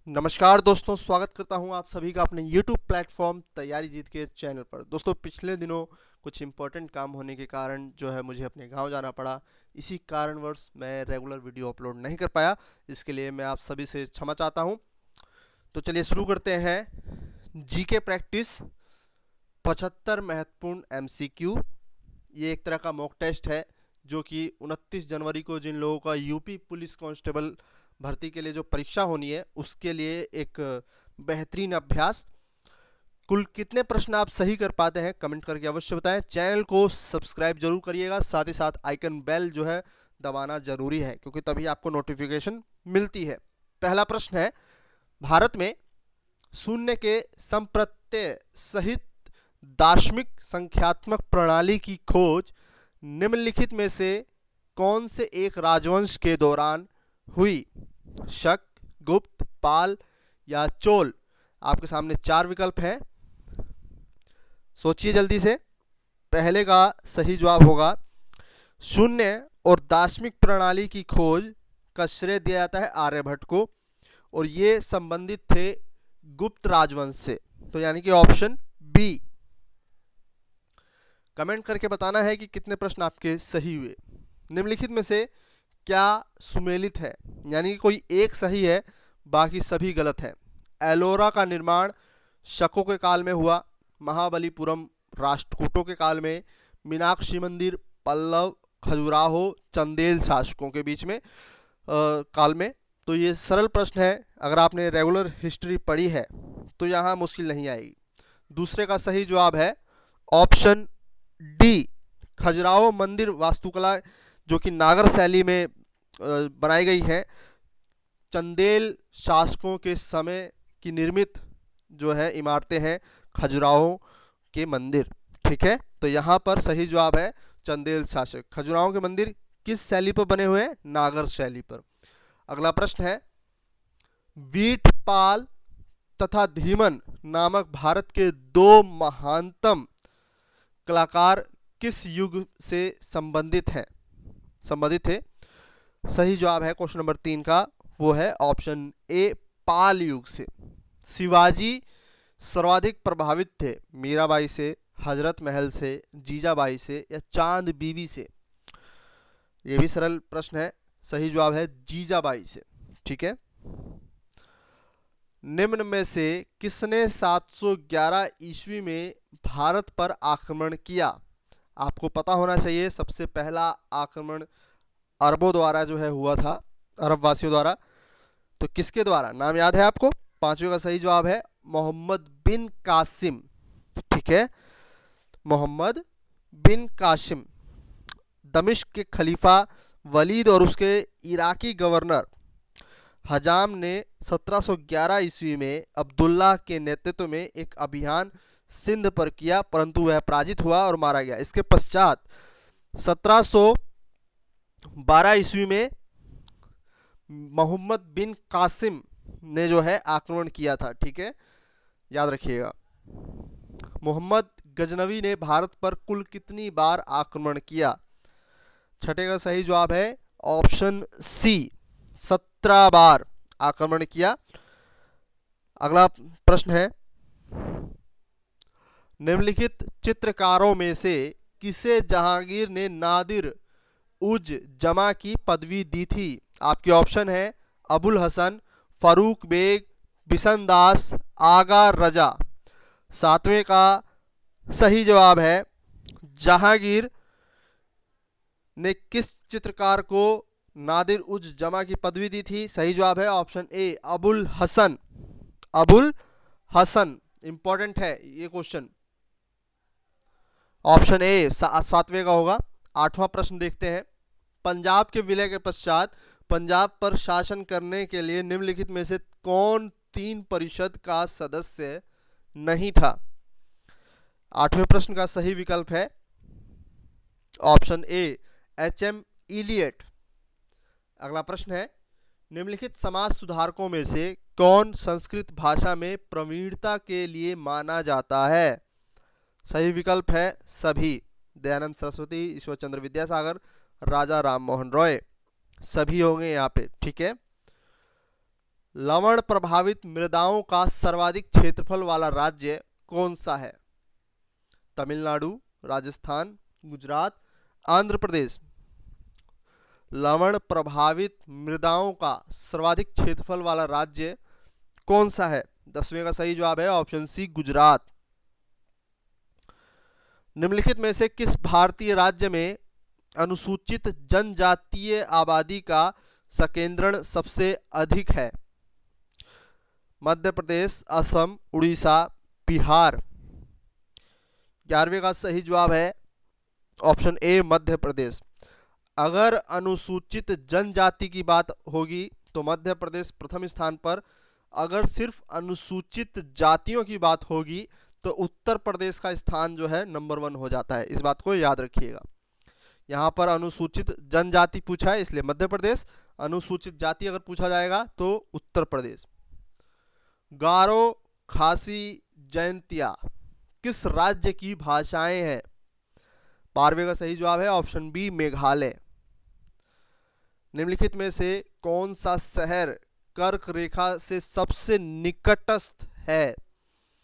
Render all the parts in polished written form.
नमस्कार दोस्तों, स्वागत करता हूं आप सभी का अपने YouTube प्लेटफॉर्म तैयारी जीत के चैनल पर। दोस्तों, पिछले दिनों कुछ इम्पोर्टेंट काम होने के कारण जो है मुझे अपने गांव जाना पड़ा। इसी कारणवश मैं रेगुलर वीडियो अपलोड नहीं कर पाया। इसके लिए मैं आप सभी से क्षमा चाहता हूं। तो चलिए शुरू करते हैं। जीके प्रैक्टिस 75 महत्वपूर्ण MCQ। ये एक तरह का मॉक टेस्ट है जो कि 29 जनवरी को जिन लोगों का यूपी पुलिस कांस्टेबल भर्ती के लिए जो परीक्षा होनी है उसके लिए एक बेहतरीन अभ्यास। कुल कितने प्रश्न आप सही कर पाते हैं कमेंट करके अवश्य बताएं। चैनल को सब्सक्राइब जरूर करिएगा, साथ ही साथ आइकन बेल जो है दबाना जरूरी है क्योंकि तभी आपको नोटिफिकेशन मिलती है। पहला प्रश्न है, भारत में शून्य के संप्रत्यय सहित दार्शनिक संख्यात्मक प्रणाली की खोज निम्नलिखित में से कौन से एक राजवंश के दौरान हुई? शक, गुप्त, पाल या चोल? आपके सामने चार विकल्प हैं, सोचिए जल्दी से। पहले का सही जवाब होगा शून्य और दार्शनिक प्रणाली की खोज का श्रेय दिया जाता है आर्यभट्ट को, और ये संबंधित थे गुप्त राजवंश से। तो यानी कि ऑप्शन बी। कमेंट करके बताना है कि कितने प्रश्न आपके सही हुए। निम्नलिखित में से क्या सुमेलित है? यानी कि कोई एक सही है, बाकी सभी गलत हैं। एलोरा का निर्माण शकों के काल में हुआ, महाबलीपुरम राष्ट्रकूटों के काल में, मीनाक्षी मंदिर पल्लव, खजुराहो, चंदेल शासकों के बीच में काल में। तो ये सरल प्रश्न है, अगर आपने रेगुलर हिस्ट्री पढ़ी है तो यहाँ मुश्किल नहीं आएगी। दूसरे का सही जवाब है ऑप्शन डी। खजुराहो मंदिर वास्तुकला जो कि नागर शैली में बनाई गई है, चंदेल शासकों के समय की निर्मित जो है इमारतें हैं खजुराहो के मंदिर। ठीक है, तो यहाँ पर सही जवाब है चंदेल शासक। खजुराहो के मंदिर किस शैली पर बने हुए हैं? नागर शैली पर। अगला प्रश्न है, वीठपाल तथा धीमन नामक भारत के दो महानतम कलाकार किस युग से संबंधित थे? सही जवाब है क्वेश्चन नंबर 3 का, वो है ऑप्शन ए, पाल युग से। शिवाजी सर्वाधिक प्रभावित थे मीराबाई से, हजरत महल से, जीजाबाई से या चांद बीबी से? ये भी सरल प्रश्न है, सही जवाब है जीजाबाई से। ठीक है, निम्न में से किसने 711 ईस्वी में भारत पर आक्रमण किया? आपको पता होना चाहिए, सबसे पहला आक्रमण अरबों द्वारा जो है हुआ था, अरब वासियों द्वारा। तो किसके द्वारा, नाम याद है आपको? पांचवें का सही जवाब है मोहम्मद बिन कासिम। ठीक है, मोहम्मद बिन कासिम। दमिश्क के खलीफा वलीद और उसके इराकी गवर्नर हजाम ने 1711 ईस्वी में अब्दुल्लाह के नेतृत्व में एक अभियान सिंध पर किया, परंतु वह पराजित हुआ और मारा गया। इसके पश्चात 1712 ईस्वी में मोहम्मद बिन कासिम ने जो है आक्रमण किया था। ठीक है, याद रखिएगा। मोहम्मद गजनवी ने भारत पर कुल कितनी बार आक्रमण किया? छठे का सही जवाब है ऑप्शन सी, 17 बार आक्रमण किया। अगला प्रश्न है, निम्नलिखित चित्रकारों में से किसे जहांगीर ने नादिर उज जमा की पदवी दी थी? आपके ऑप्शन है अबुल हसन, फारूक बेग, बिशनदास, आगा रजा। सातवें का सही जवाब है जहांगीर ने किस चित्रकार को नादिर उज जमा की पदवी दी थी? सही जवाब है option A, Abul Hasan. Abul Hasan, important है ये क्वेश्चन। ऑप्शन ए सातवें का होगा। आठवां प्रश्न देखते हैं, पंजाब के विलय के पश्चात पंजाब पर शासन करने के लिए निम्नलिखित में से कौन 3 परिषद का सदस्य नहीं था? आठवें प्रश्न का सही विकल्प है ऑप्शन ए, HM इलियट। अगला प्रश्न है, निम्नलिखित समाज सुधारकों में से कौन संस्कृत भाषा में प्रवीणता के लिए माना जाता है? सही विकल्प है सभी, दयानंद सरस्वती, ईश्वर चंद्र लवण प्रभावित मृदाओं का सर्वाधिक क्षेत्रफल वाला राज्य कौन सा है? तमिलनाडु, राजस्थान, गुजरात, आंध्र प्रदेश। लवण प्रभावित मृदाओं का सर्वाधिक क्षेत्रफल वाला राज्य कौन सा है? 10वें का सही जवाब है ऑप्शन सी, गुजरात। निम्नलिखित में से किस भारतीय राज्य में अनुसूचित जनजातीय आबादी का संकेंद्रण सबसे अधिक है? मध्य प्रदेश, असम, उड़ीसा, बिहार। 11वें का सही जवाब है ऑप्शन ए, मध्य प्रदेश। अगर अनुसूचित जनजाति की बात होगी तो मध्य प्रदेश प्रथम स्थान पर, अगर सिर्फ अनुसूचित जातियों की बात होगी तो उत्तर प्रदेश का स्थान जो है नंबर 1 हो जाता है। इस बात को याद रखिएगा। यहाँ पर अनुसूचित जनजाति पूछा है इसलिए मध्य प्रदेश, अनुसूचित जाति अगर पूछा जाएगा तो उत्तर प्रदेश। गारो, खासी, जयंतिया किस राज्य की भाषाएं हैं? 12वें का सही जवाब है ऑप्शन बी, मेघालय। निम्नलिखित में से कौन सा शहर कर्क रेखा से सबसे निकटस्थ है,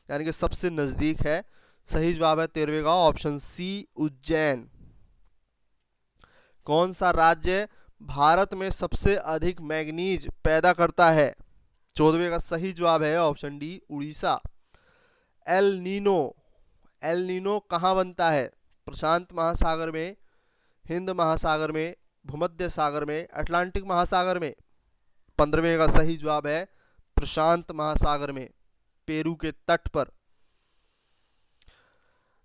यानी कि सबसे नजदीक है? सही जवाब है 13वें का ऑप्शन सी, उज्जैन। कौन सा राज्य भारत में सबसे अधिक मैग्नीज पैदा करता है? 14वें का सही जवाब है option D, Orissa. El Nino, El Nino कहाँ बनता है? प्रशांत महासागर में, हिंद महासागर में, भूमध्य सागर में, अटलांटिक महासागर में? 15वें का सही जवाब है प्रशांत महासागर में, पेरू के तट पर।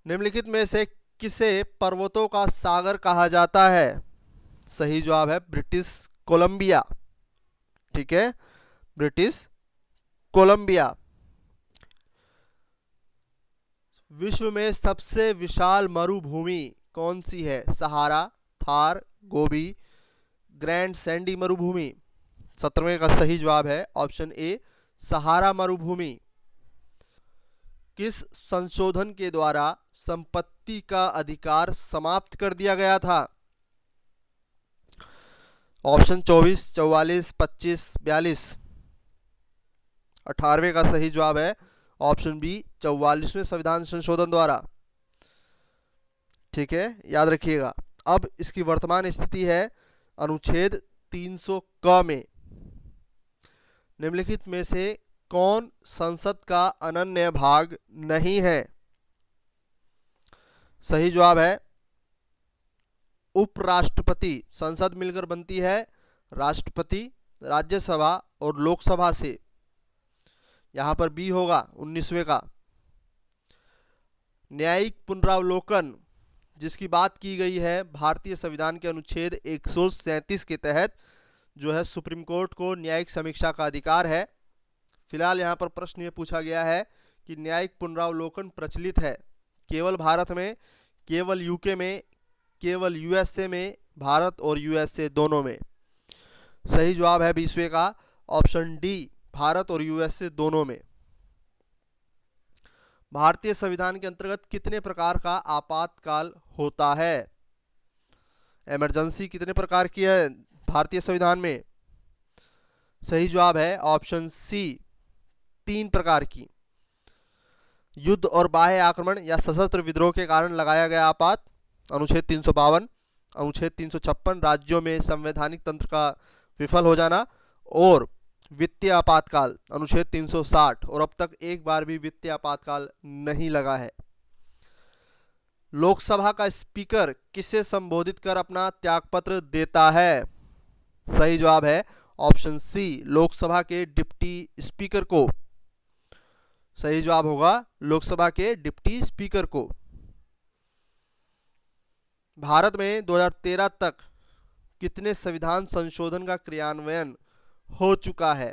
निम्नलिखित में से किसे पर्वतों का सागर कहा जाता है? सही जवाब है ब्रिटिश कोलंबिया। ठीक है, ब्रिटिश कोलंबिया। विश्व में सबसे विशाल मरुभूमि कौन सी है? सहारा, थार, गोबी, ग्रैंड सैंडी मरुभूमि? 17वें का सही जवाब है ऑप्शन ए, सहारा मरुभूमि। किस संशोधन के द्वारा संपत्ति का अधिकार समाप्त कर दिया गया था? ऑप्शन 24, 44, 25, 42। 18वें का सही जवाब है ऑप्शन बी, 44वें संविधान संशोधन द्वारा। ठीक है, याद रखिएगा। अब इसकी वर्तमान स्थिति है अनुच्छेद 300 क में। निम्नलिखित में से कौन संसद का अनन्य भाग नहीं है? सही जवाब है उपराष्ट्रपति। संसद मिलकर बनती है राष्ट्रपति, राज्यसभा और लोकसभा से। यहां पर बी होगा 19वें का। न्यायिक पुनरावलोकन जिसकी बात की गई है भारतीय संविधान के अनुच्छेद 137 के तहत, जो है सुप्रीम कोर्ट को न्यायिक समीक्षा का अधिकार है। फिलहाल यहाँ पर प्रश्न ये पूछा गया है कि न्यायिक पुनरावलोकन प्रचलित है केवल भारत में, केवल यूके में, केवल यूएसए में, भारत और यूएसए दोनों में? सही जवाब है 20वें का ऑप्शन डी, भारत और यूएसए दोनों में। भारतीय संविधान के अंतर्गत कितने प्रकार का आपातकाल होता है? इमरजेंसी कितने प्रकार की है भारतीय संविधान में? सही जवाब है ऑप्शन सी, 3 प्रकार की। युद्ध और बाह्य आक्रमण या सशस्त्र विद्रोह के कारण लगाया गया आपात, अनुच्छेद 352, अनुच्छेद 356 राज्यों में संवैधानिक तंत्र का विफल हो जाना, और वित्तीय आपातकाल अनुच्छेद 360, और अब तक एक बार भी वित्तीय आपातकाल नहीं लगा है। लोकसभा का स्पीकर किसे संबोधित कर अपना त्यागपत्र देता है? सही जवाब है ऑप्शन सी, लोकसभा के डिप्टी स्पीकर को। सही जवाब होगा लोकसभा के डिप्टी स्पीकर को। भारत में 2013 तक कितने संविधान संशोधन का क्रियान्वयन हो चुका है?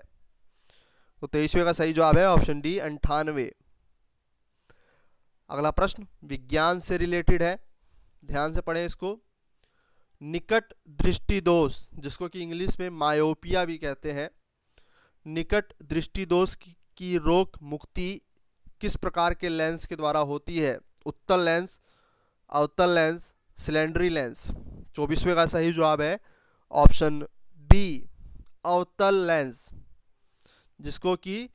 तो 23वें का सही जवाब है ऑप्शन डी, 98। अगला प्रश्न विज्ञान से रिलेटेड है, ध्यान से पढ़ें इसको। निकट दृष्टि दोष, जिसको कि इंग्लिश में मायोपिया भी कहते हैं, निकट दृष्टि दोष की रोक मुक्ति किस प्रकार के लेंस के द्वारा होती है? उत्तल लेंस, अवतल लेंस, सिलेंडरी लेंस? 24वें का सही जवाब है ऑप्शन बी, अवतल लेंस। जिसको कि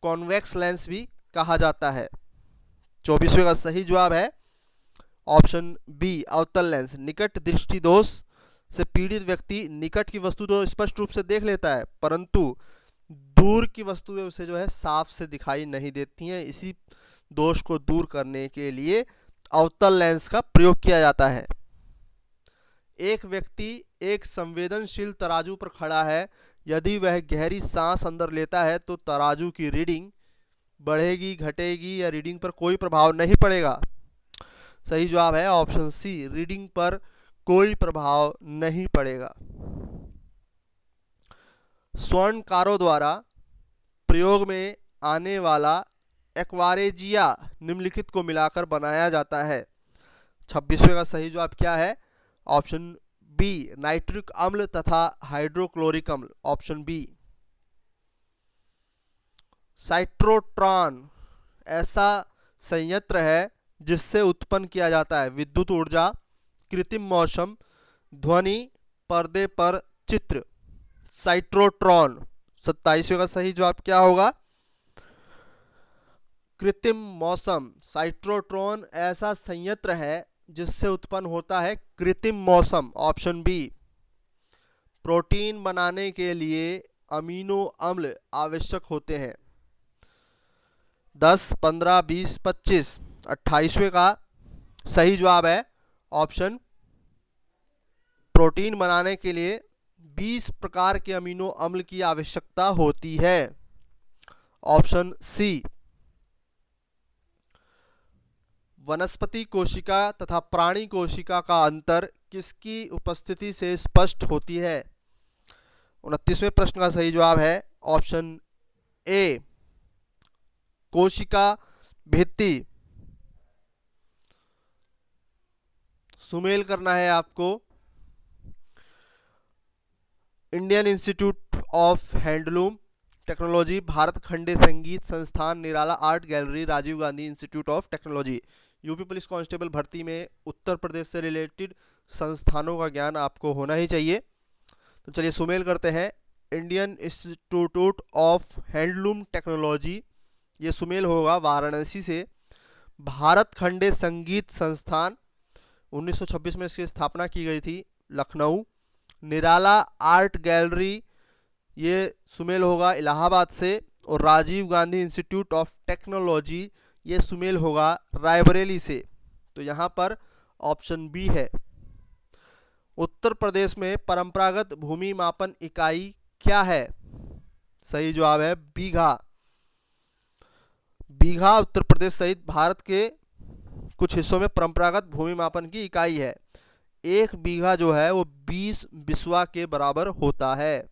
कॉन्वेक्स लेंस भी कहा जाता है। 24वें का सही जवाब है ऑप्शन बी अवतल लेंस। निकट दृष्टि दोष से पीड़ित व्यक्ति निकट की वस्तु तो स्पष्ट रूप से देख लेता है, परंतु दूर की वस्तुएं उसे जो है साफ से दिखाई नहीं देती हैं। इसी दोष को दूर करने के लिए अवतल लेंस का प्रयोग किया जाता है। एक व्यक्ति एक संवेदनशील तराजू पर खड़ा है। यदि वह गहरी सांस अंदर लेता है तो तराजू की रीडिंग बढ़ेगी, घटेगी या रीडिंग पर कोई प्रभाव नहीं पड़ेगा। सही जवाब है ऑप्शन सी, रीडिंग पर कोई प्रभाव नहीं पड़ेगा। स्वर्णकारों द्वारा प्रयोग में आने वाला एक्वारेजिया निम्नलिखित को मिलाकर बनाया जाता है। 26वें का सही जवाब क्या है? ऑप्शन बी नाइट्रिक अम्ल तथा हाइड्रोक्लोरिक अम्ल, ऑप्शन बी। साइट्रोट्रॉन ऐसा संयंत्र है जिससे उत्पन्न किया जाता है विद्युत ऊर्जा, कृत्रिम मौसम, ध्वनि, पर्दे पर चित्र। साइट्रोट्रॉन। 27वें का सही जवाब क्या होगा? कृत्रिम मौसम। साइट्रोट्रॉन ऐसा संयंत्र है जिससे उत्पन्न होता है कृत्रिम मौसम, ऑप्शन बी। प्रोटीन बनाने के लिए अमीनो अम्ल आवश्यक होते हैं। 10, 15, 20, 25। 28वें का सही जवाब है ऑप्शन प्रोटीन बनाने के लिए 20 प्रकार के अमीनो अम्ल की आवश्यकता होती है, ऑप्शन सी। वनस्पति कोशिका तथा प्राणी कोशिका का अंतर किसकी उपस्थिति से स्पष्ट होती है? 29वें प्रश्न का सही जवाब है ऑप्शन ए कोशिका भित्ति। सुमेल करना है आपको। Indian Institute of Handloom Technology, Bhatkhande Sangeet Sansthan, Nirala art gallery, Rajiv Gandhi institute of Technology. UP police constable भर्ती में उत्तर प्रदेश से रिलेटेड संस्थानों का ज्ञान आपको होना ही चाहिए। तो चलिए सुमेल करते हैं। Indian Institute of Handloom technology, ये सुमेल होगा वाराणसी से। भारत खंडे संगीत संस्थान 1926 में इसकी स्थापना की गई थी, लखनऊ। निराला आर्ट गैलरी, ये सुमेल होगा इलाहाबाद से। और Rajiv Gandhi institute of technology, ये सुमेल होगा रायबरेली से। तो यहाँ पर ऑप्शन बी है। उत्तर प्रदेश में परंपरागत भूमि मापन इकाई क्या है? सही जवाब है बीघा। बीघा उत्तर प्रदेश सहित भारत के कुछ हिस्सों में परंपरागत भूमि मापन की इकाई है। एक बीघा जो है वो 20 बिस्वा के बराबर होता है।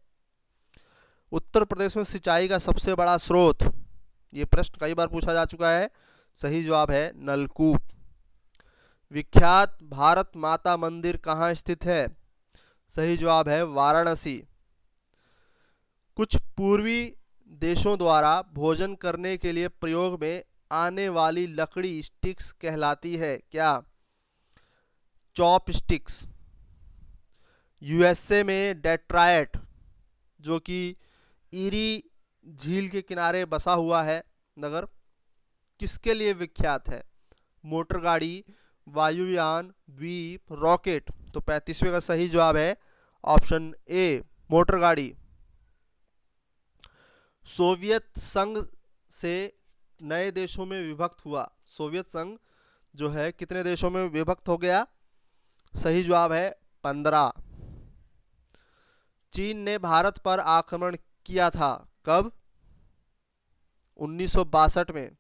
उत्तर प्रदेश में सिंचाई का सबसे बड़ा स्रोत, ये प्रश्न कई बार पूछा जा चुका है। सही जवाब है नलकूप। विख्यात भारत माता मंदिर कहाँ स्थित है? सही जवाब है वाराणसी। कुछ पूर्वी देशों द्वारा भोजन करने के लिए प्रयोग में आने वाली लकड़ी स्टिक्स कहलाती है क्या? Chop sticks. यूएसए में डेट्रायट, जो कि ईरी झील के किनारे बसा हुआ है नगर, किसके लिए विख्यात है? मोटर गाड़ी, वायुयान, द्वीप, रॉकेट। तो 35वें का सही जवाब है ऑप्शन ए मोटर गाड़ी। सोवियत संघ से नए देशों में विभक्त हुआ। सोवियत संघ जो है कितने देशों में विभक्त हो गया? सही जवाब है 15। चीन ने भारत पर आक्रमण किया था कब? 1962 में।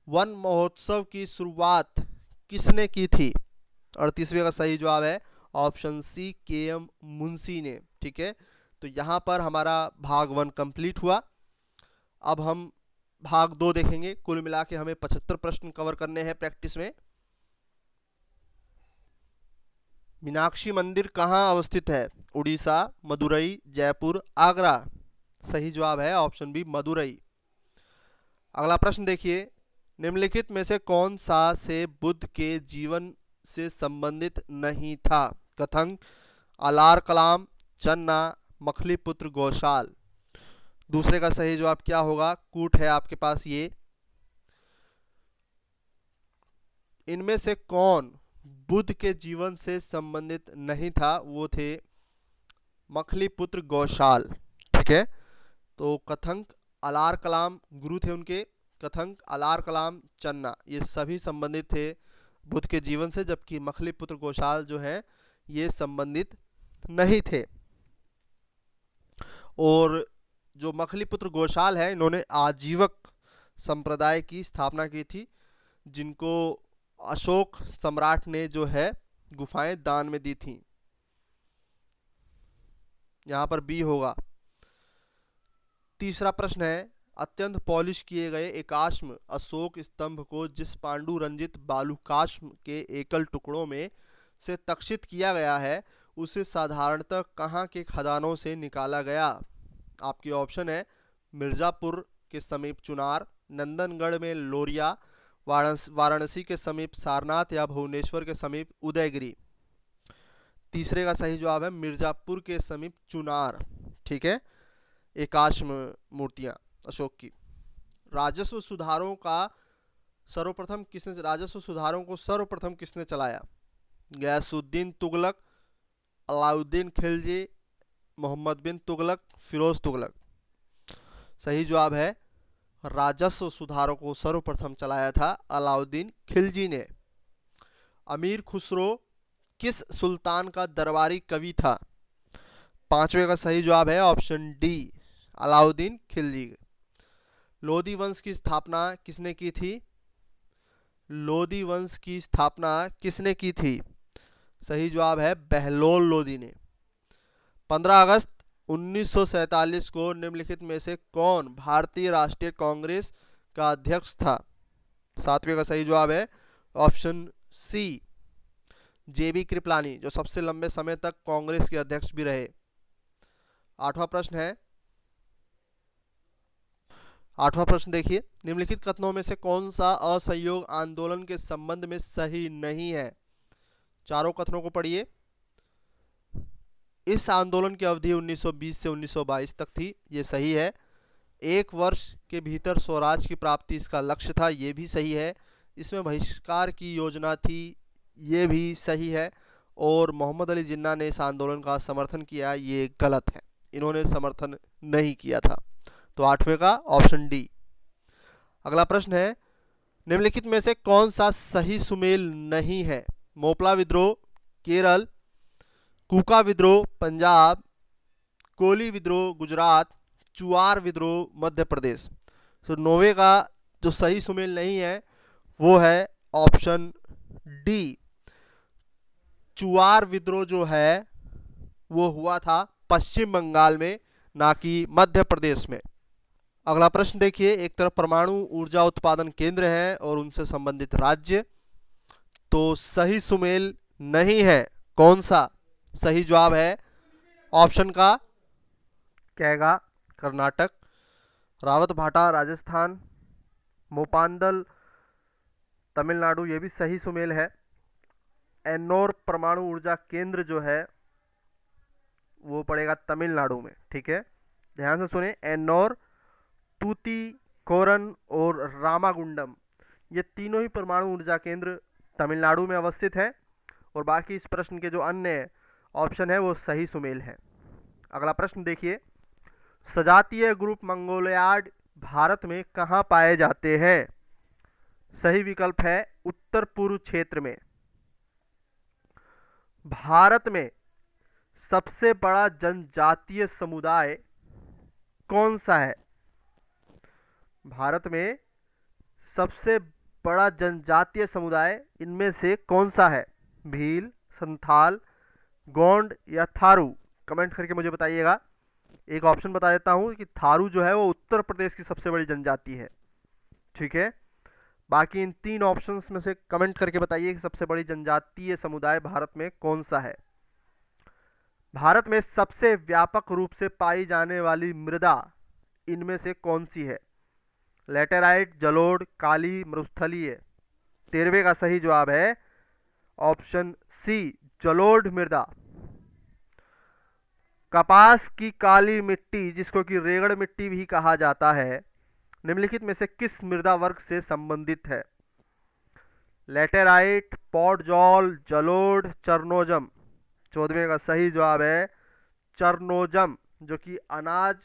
वन महोत्सव की शुरुआत किसने की थी? 38वें का सही जवाब है ऑप्शन सी के.एम. मुंशी ने। ठीक है, तो यहाँ पर हमारा भाग 1 कंप्लीट हुआ। अब हम भाग 2 देखेंगे। कुल मिला के हमें 75 प्रश्न कवर करने हैं प्रैक्टिस में। मीनाक्षी मंदिर कहाँ अवस्थित है? उड़ीसा, मदुरई, जयपुर, आगरा। सही जवाब है ऑप्शन बी मदुरई। अगला प्रश्न देखिए, निम्नलिखित में से कौन सा से बुद्ध के जीवन से संबंधित नहीं था? कथंग, अलार कलाम, चन्ना, मखलीपुत्र, गौशाल। दूसरे का सही जवाब क्या होगा? कूट है आपके पास ये। इनमें से कौन बुद्ध के जीवन से संबंधित नहीं था? वो थे मखलीपुत्र गौशाल। ठीक है, तो कथंक अलार कलाम गुरु थे उनके, कथंक अलार कलाम चन्ना, ये सभी संबंधित थे बुद्ध के जीवन से, जबकि मखलीपुत्र गौशाल जो है ये संबंधित नहीं थे। और जो मखलीपुत्र गौशाल है, इन्होंने आजीवक संप्रदाय की स्थापना की थी, जिनको अशोक सम्राट ने जो है गुफाएं दान में दी थी। यहाँ पर बी होगा। तीसरा प्रश्न है, अत्यंत पॉलिश किए गए एकाश्म अशोक स्तंभ को जिस पांडु रंजित बालुकाश्म के एकल टुकड़ों में से तक्षित किया गया है, उसे साधारणतः कहाँ के खदानों से निकाला गया? आपके ऑप्शन है मिर्ज़ापुर के समीप चुनार, नंदनगढ़ में लोरिया, वाराणसी के समीप सारनाथ या भुवनेश्वर के समीप उदयगिरी। तीसरे का सही जवाब है मिर्ज़ापुर के समीप चुनार। ठीक है, एकाश्म मूर्तियां अशोक की। राजस्व सुधारों को सर्वप्रथम किसने चलाया? गयासुद्दीन तुगलक, अलाउद्दीन खिलजी, मोहम्मद बिन तुगलक, फिरोज तुगलक। सही जवाब है राजस्व सुधारों को सर्वप्रथम चलाया था अलाउद्दीन खिलजी ने। अमीर खुसरो किस सुल्तान का दरबारी कवि था? पांचवे का सही जवाब है ऑप्शन डी, अलाउद्दीन खिलजी। लोदी वंश की स्थापना किसने की थी? लोदी वंश की स्थापना किसने की थी? सही जवाब है बहलोल लोदी ने। 15 अगस्त 1947 को निम्नलिखित में से कौन भारतीय राष्ट्रीय कांग्रेस का अध्यक्ष था? सातवें का सही जवाब है ऑप्शन सी, जेबी कृपलानी, जो सबसे लंबे समय तक कांग्रेस के अध्यक्ष भी रहे। आठवां प्रश्न देखिए, निम्नलिखित कथनों में से कौन सा असहयोग आंदोलन के संबंध में सही नहीं है? चारों कथनों को पढ़िए। इस आंदोलन की अवधि 1920 से 1922 तक थी, ये सही है। एक वर्ष के भीतर स्वराज की प्राप्ति इसका लक्ष्य था, ये भी सही है। इसमें बहिष्कार की योजना थी, ये भी सही है। और मोहम्मद अली जिन्ना ने इस आंदोलन का समर्थन किया, ये गलत है, इन्होंने समर्थन नहीं किया था। तो आठवें का ऑप्शन डी। अगला प्रश्न है, निम्नलिखित में से कौन सा सही सुमेल नहीं है? मोपला विद्रोह केरल, कूका विद्रोह पंजाब, कोली विद्रोह गुजरात, चुआर विद्रोह मध्य प्रदेश। तो नौवे का जो सही सुमेल नहीं है वो है ऑप्शन डी। चुआर विद्रोह जो है वो हुआ था पश्चिम बंगाल में, ना कि मध्य प्रदेश में। अगला प्रश्न देखिए, एक तरफ परमाणु ऊर्जा उत्पादन केंद्र हैं और उनसे संबंधित राज्य, तो सही सुमेल नहीं है, कौन सा? सही जवाब है ऑप्शन का कहेगा कर्नाटक, रावत भाटा राजस्थान, मोपांदल तमिलनाडु, ये भी सही सुमेल है। एन्नोर परमाणु ऊर्जा केंद्र जो है वो पड़ेगा तमिलनाडु में। ठीक है, ध्यान से सुने, एन्नोर, तूतीकोरन और रामागुंडम, ये तीनों ही परमाणु ऊर्जा केंद्र तमिलनाडु में अवस्थित हैं। और बाकी इस प्रश्न के जो अन्य ऑप्शन है वो सही सुमेल है। अगला प्रश्न देखिए, सजातीय ग्रुप मंगोलियाड भारत में कहाँ पाए जाते हैं? सही विकल्प है उत्तर पूर्व क्षेत्र में। भारत में सबसे बड़ा जनजातीय समुदाय कौन सा है? भारत में सबसे बड़ा जनजातीय समुदाय इनमें से कौन सा है? भील, संथाल, गोंड या थारू? कमेंट करके मुझे बताइएगा। एक ऑप्शन बता देता हूं कि थारू जो है वो उत्तर प्रदेश की सबसे बड़ी जनजाति है। ठीक है, बाकी इन तीन ऑप्शंस में से कमेंट करके बताइए कि सबसे बड़ी जनजातीय समुदाय भारत में कौन सा है। भारत में सबसे व्यापक रूप से पाई जाने वाली मृदा इनमें से कौन सी है? लेटेराइट, जलोढ़, काली, मरुस्थलीय। 13वें का सही जवाब है ऑप्शन सी, जलोढ़ मृदा। कपास की काली मिट्टी, जिसको कि रेगड़ मिट्टी भी कहा जाता है, निम्नलिखित में से किस मृदा वर्ग से संबंधित है? लेटेराइट, पॉडजॉल, जलोढ़, चरनोजम। 14वें का सही जवाब है चरनोजम, जो कि अनाज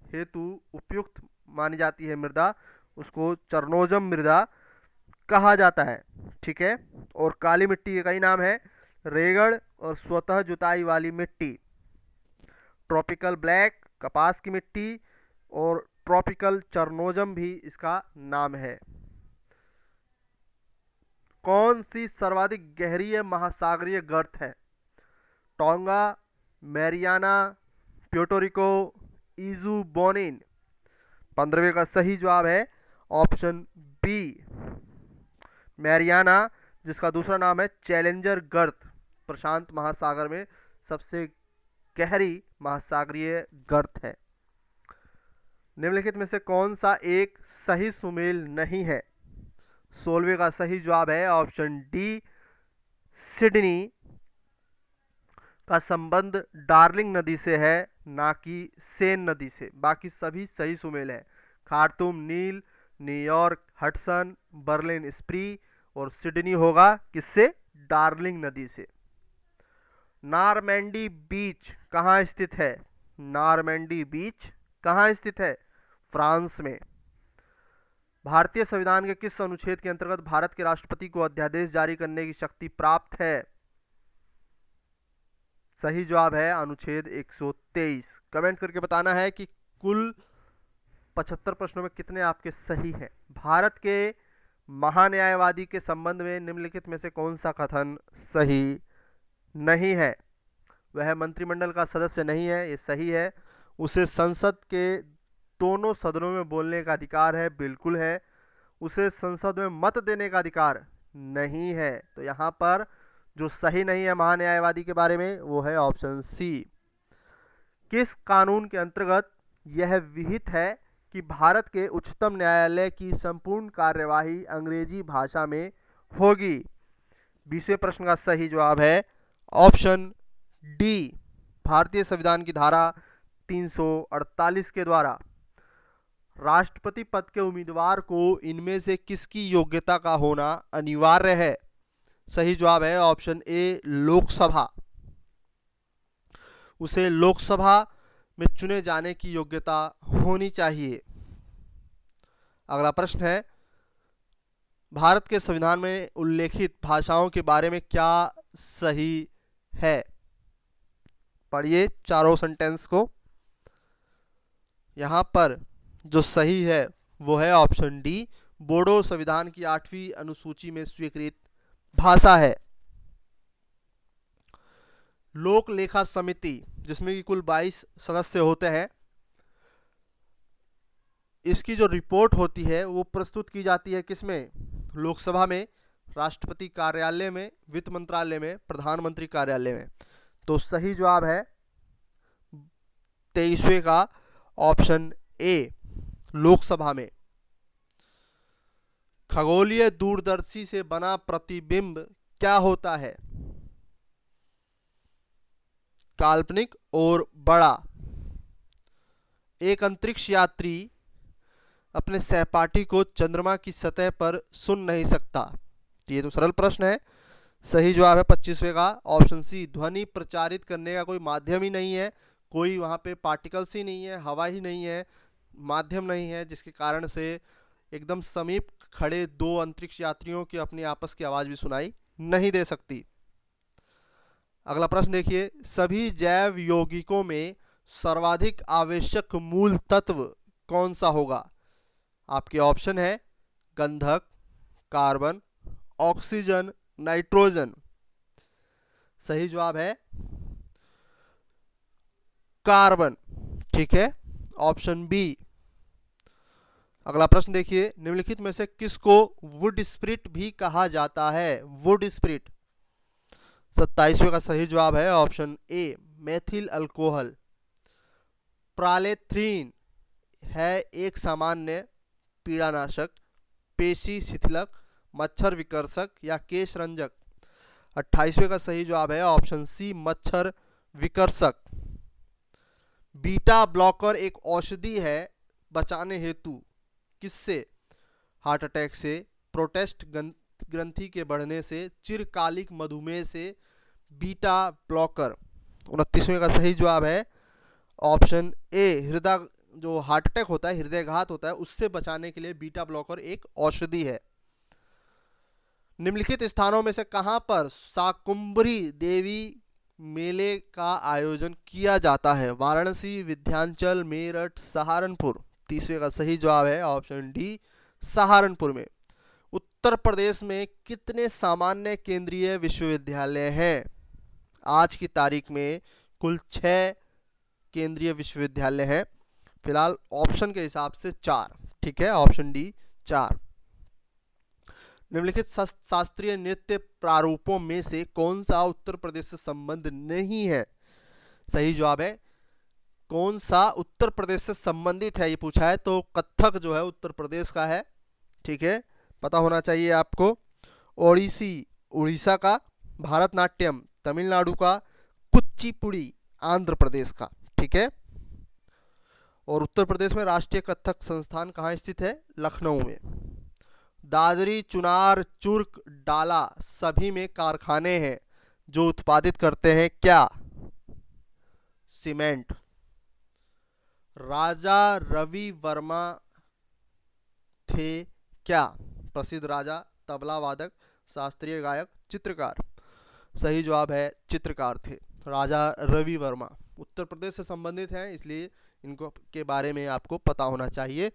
हेतु उपयुक्त मानी जाती है मृदा, उसको चरनोजम मृदा कहा जाता है। ठीक है। और काली मिट्टी के कई नाम है, रेगड़ और स्वतः जुताई वाली मिट्टी, ट्रॉपिकल ब्लैक कपास की मिट्टी, और ट्रॉपिकल चरनोजम भी इसका नाम है। कौन सी सर्वाधिक गहरी महासागरीय गर्त है? Tonga, Mariana, Puerto Rico, Izu Bonin. 15वें का सही जवाब है ऑप्शन बी, मैरियाना, जिसका दूसरा नाम है चैलेंजर गर्त, प्रशांत महासागर में सबसे गहरी महासागरीय गर्त है। निम्नलिखित में से कौन सा एक सही सुमेल नहीं है? 16वें का सही जवाब है ऑप्शन डी, सिडनी का संबंध डार्लिंग नदी से है, ना कि सेन नदी से। बाकी सभी सही सुमेल है। खार्तूम नील, न्यूयॉर्क हडसन, बर्लिन स्प्री, और सिडनी होगा किससे? डार्लिंग नदी से। नॉरमैंडी बीच कहाँ स्थित है? नॉरमैंडी बीच कहाँ स्थित है? फ्रांस में। भारतीय संविधान के किस अनुच्छेद के अंतर्गत भारत के राष्ट्रपति को अध्यादेश जारी करने की शक्ति प्राप्त है? सही जवाब है अनुच्छेद 123। कमेंट करके बताना है कि कुल 75 प्रश्नों में कितने आपके सही हैं। भारत के महान्यायवादी के संबंध में निम्नलिखित में से कौन सा कथन सही नहीं है? वह मंत्रिमंडल का सदस्य नहीं है, ये सही है। उसे संसद के दोनों सदनों में बोलने का अधिकार है, बिल्कुल है। उसे संसद में मत देने का अधिकार नहीं है। तो यहाँ पर जो सही नहीं है महान्यायवादी के बारे में वो है ऑप्शन सी। किस कानून के अंतर्गत यह विहित है कि भारत के उच्चतम न्यायालय की संपूर्ण कार्यवाही अंग्रेजी भाषा में होगी? 20वें प्रश्न का सही जवाब है ऑप्शन डी, भारतीय संविधान की धारा 348 के द्वारा। राष्ट्रपति पद के उम्मीदवार को इनमें से किसकी योग्यता का होना अनिवार्य है? सही जवाब है ऑप्शन ए, लोकसभा। उसे लोकसभा में चुने जाने की योग्यता होनी चाहिए। अगला प्रश्न है, भारत के संविधान में उल्लेखित भाषाओं के बारे में क्या सही है? पढ़िए चारों सेंटेंस को। यहां पर जो सही है वो है ऑप्शन डी, बोडो संविधान की 8वीं अनुसूची में स्वीकृत भाषा है। लोक लेखा समिति, जिसमें कि कुल 22 सदस्य होते हैं, इसकी जो रिपोर्ट होती है वो प्रस्तुत की जाती है किसमें? लोकसभा में, राष्ट्रपति कार्यालय में, वित्त मंत्रालय में, प्रधानमंत्री कार्यालय में। तो सही जवाब है 23वें का ऑप्शन ए, लोकसभा में। खगोलीय दूरदर्शी से बना प्रतिबिंब क्या होता है? काल्पनिक और बड़ा। एक अंतरिक्ष यात्री अपने सहपाठी को चंद्रमा की सतह पर सुन नहीं सकता। ये तो सरल प्रश्न है। सही जवाब है 25वें का ऑप्शन सी, ध्वनि प्रचारित करने का कोई माध्यम ही नहीं है, कोई वहाँ पे पार्टिकल्स ही नहीं है, हवा ही नहीं है, माध्यम नहीं है, जिसके कारण से एकदम समीप खड़े दो अंतरिक्ष यात्रियों की अपनी आपस की आवाज़ भी सुनाई नहीं दे सकती। अगला प्रश्न देखिए, सभी जैव यौगिकों में सर्वाधिक आवश्यक मूल तत्व कौन सा होगा? आपके ऑप्शन है गंधक, कार्बन, ऑक्सीजन, नाइट्रोजन। सही जवाब है कार्बन। ठीक है, ऑप्शन बी। अगला प्रश्न देखिए, निम्नलिखित में से किसको वुड स्प्रिट भी कहा जाता है? Would spirit. 27वें का सही जवाब है ऑप्शन ए, मेथिल अल्कोहल। प्रालेथ्रीन है एक सामान्य पीड़ानाशक, पेशी शिथिलक, मच्छर विकर्षक या केश रंजक। 28वें का सही जवाब है ऑप्शन सी, मच्छर विकर्षक। बीटा ब्लॉकर एक औषधि है बचाने हेतु किससे? हार्ट अटैक से, प्रोस्टेट ग्रंथि के बढ़ने से, चिरकालिक मधुमेह से। बीटा ब्लॉकर 29वें का सही जवाब है ऑप्शन ए। हृदय जो हार्ट अटैक होता है, हृदयघात होता है, उससे बचाने के लिए बीटा ब्लॉकर एक औषधि है। निम्नलिखित स्थानों में से कहां पर शाकुंभरी देवी मेले का आयोजन किया जाता है? वाराणसी, विंध्याचल, मेरठ, सहारनपुर। 30वें का सही जवाब है ऑप्शन डी, सहारनपुर में। उत्तर प्रदेश में कितने सामान्य केंद्रीय विश्वविद्यालय हैं? आज की तारीख में कुल 6 केंद्रीय विश्वविद्यालय हैं। फिलहाल ऑप्शन के हिसाब से 4, ठीक है, ऑप्शन डी 4। निम्नलिखित शास्त्रीय नृत्य प्रारूपों में से कौन सा उत्तर प्रदेश से संबंध नहीं है? सही जवाब है कौन सा उत्तर प्रदेश से संबंधित है, ये पूछा है तो कथक जो है उत्तर प्रदेश का है, ठीक है, पता होना चाहिए आपको। ओडिसी उड़ीसा का, भारतनाट्यम तमिलनाडु का, कुचिपुड़ी आंध्र प्रदेश का, ठीक है। और उत्तर प्रदेश में राष्ट्रीय कथक संस्थान कहाँ स्थित है? लखनऊ में। दादरी, चुनार, चुर्क, डाला सभी में कारखाने हैं जो उत्पादित करते हैं क्या? सीमेंट। राजा रवि वर्मा थे क्या? प्रसिद्ध राजा, तबला वादक, शास्त्रीय गायक, चित्रकार। सही जवाब है चित्रकार थे राजा रवि वर्मा। उत्तर प्रदेश से संबंधित हैं इसलिए इनको के बारे में आपको पता होना चाहिए।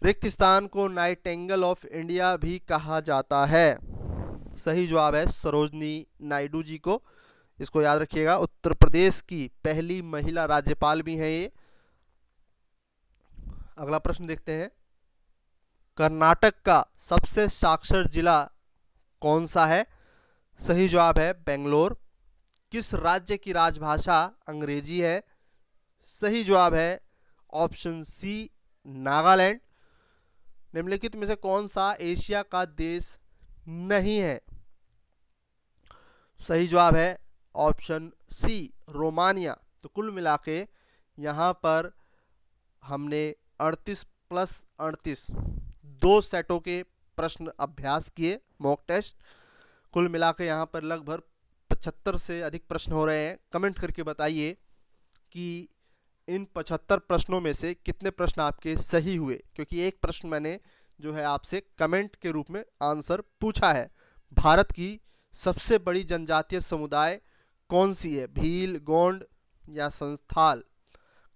रिक्त स्थान को नाइटिंगेल ऑफ इंडिया भी कहा जाता है। सही जवाब है सरोजनी नायडू जी को, इसको याद रखिएगा। उत्तर प्रदेश की पहली महिला राज्यपाल भी हैं ये। अगला प्रश्न देखते हैं। कर्नाटक का सबसे साक्षर जिला कौन सा है? सही जवाब है बेंगलोर। किस राज्य की राजभाषा अंग्रेजी है? सही जवाब है ऑप्शन सी नागालैंड। निम्नलिखित में से कौन सा एशिया का देश नहीं है? सही जवाब है ऑप्शन सी रोमानिया। तो कुल मिला के यहाँ पर हमने 38 + 38 2 सेटों के प्रश्न अभ्यास किए, मॉक टेस्ट। कुल मिला के यहाँ पर लगभग 75 से अधिक प्रश्न हो रहे हैं। कमेंट करके बताइए कि इन 75 प्रश्नों में से कितने प्रश्न आपके सही हुए, क्योंकि एक प्रश्न मैंने जो है आपसे कमेंट के रूप में आंसर पूछा है। भारत की सबसे बड़ी जनजातीय समुदाय कौन सी है? भील, गोंड या संथाल?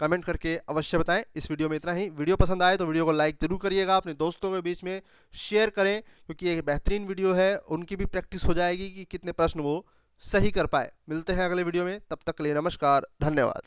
कमेंट करके अवश्य बताएं। इस वीडियो में इतना ही। वीडियो पसंद आए तो वीडियो को लाइक जरूर करिएगा, अपने दोस्तों के बीच में शेयर करें, क्योंकि एक बेहतरीन वीडियो है, उनकी भी प्रैक्टिस हो जाएगी कि कितने प्रश्न वो सही कर पाए। मिलते हैं अगले वीडियो में, तब तक के लिए नमस्कार, धन्यवाद।